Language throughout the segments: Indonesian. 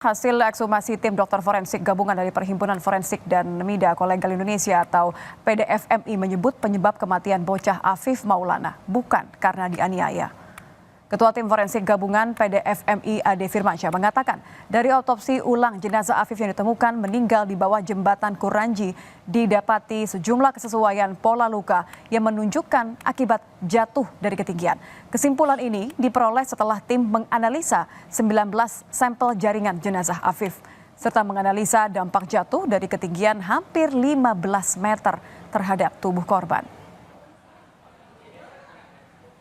Hasil ekshumasi tim dokter forensik gabungan dari Perhimpunan Forensik dan Mida Kolegal Indonesia atau PDFMI menyebut penyebab kematian bocah Afif Maulana bukan karena dianiaya. Ketua Tim Forensik Gabungan PDFMI Ade Firmansyah mengatakan dari otopsi ulang jenazah Afif yang ditemukan meninggal di bawah jembatan Kuranji didapati sejumlah kesesuaian pola luka yang menunjukkan akibat jatuh dari ketinggian. Kesimpulan ini diperoleh setelah tim menganalisa 19 sampel jaringan jenazah Afif serta menganalisa dampak jatuh dari ketinggian hampir 15 meter terhadap tubuh korban.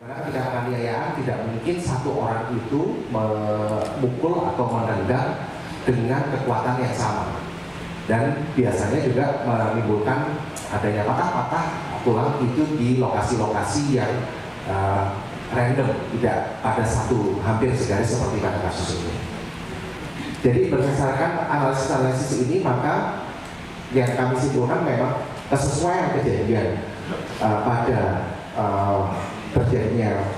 Karena ketika penganiayaan tidak mungkin satu orang itu memukul atau menendang dengan kekuatan yang sama. Dan biasanya juga menimbulkan adanya patah-patah tulang itu di lokasi-lokasi yang random, tidak pada satu hampir segaris seperti pada kasus ini. Jadi berdasarkan analisis ini maka yang kami simpulkan memang kesesuaian kejadian pada terjadinya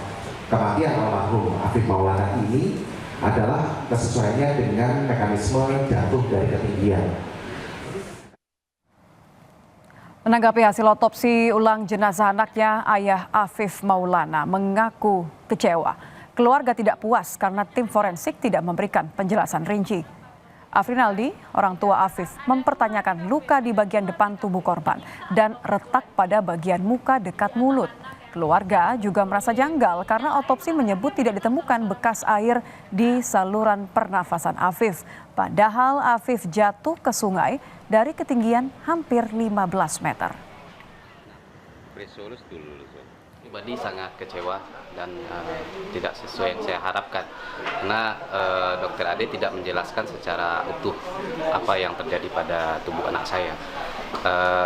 kematian almarhum Afif Maulana ini adalah kesesuaiannya dengan mekanisme jatuh dari ketinggian. Menanggapi hasil otopsi ulang jenazah anaknya, ayah Afif Maulana mengaku kecewa. Keluarga tidak puas karena tim forensik tidak memberikan penjelasan rinci. Afrinaldi, orang tua Afif, mempertanyakan luka di bagian depan tubuh korban dan retak pada bagian muka dekat mulut. Keluarga juga merasa janggal karena otopsi menyebut tidak ditemukan bekas air di saluran pernafasan Afif. Padahal Afif jatuh ke sungai dari ketinggian hampir 15 meter. Pribadi sangat kecewa dan tidak sesuai yang saya harapkan karena Dokter Ade tidak menjelaskan secara utuh apa yang terjadi pada tubuh anak saya.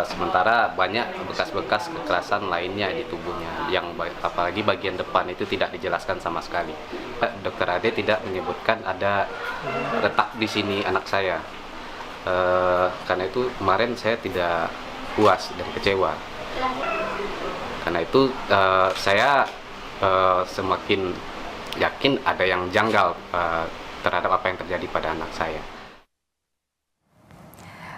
Sementara banyak bekas-bekas kekerasan lainnya di tubuhnya yang apalagi bagian depan itu tidak dijelaskan sama sekali. Dokter Ade tidak menyebutkan ada retak di sini anak saya. Karena itu kemarin saya tidak puas dan kecewa. Karena itu saya semakin yakin ada yang janggal terhadap apa yang terjadi pada anak saya.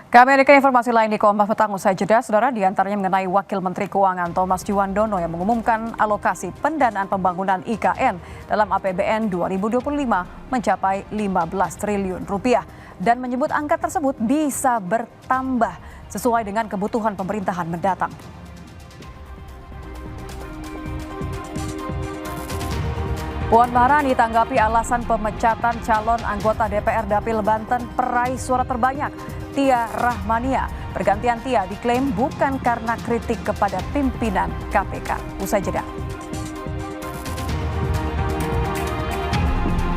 Kami hadirkan informasi lain di Kompas Petang usai jeda, saudara, diantaranya mengenai Wakil Menteri Keuangan Thomas Juwandono yang mengumumkan alokasi pendanaan pembangunan IKN dalam APBN 2025 mencapai 15 triliun rupiah dan menyebut angka tersebut bisa bertambah sesuai dengan kebutuhan pemerintahan mendatang. Puan Maharani tanggapi alasan pemecatan calon anggota DPR Dapil Banten peraih suara terbanyak, Tia Rahmania. Pergantian Tia diklaim bukan karena kritik kepada pimpinan KPK. Usai jeda.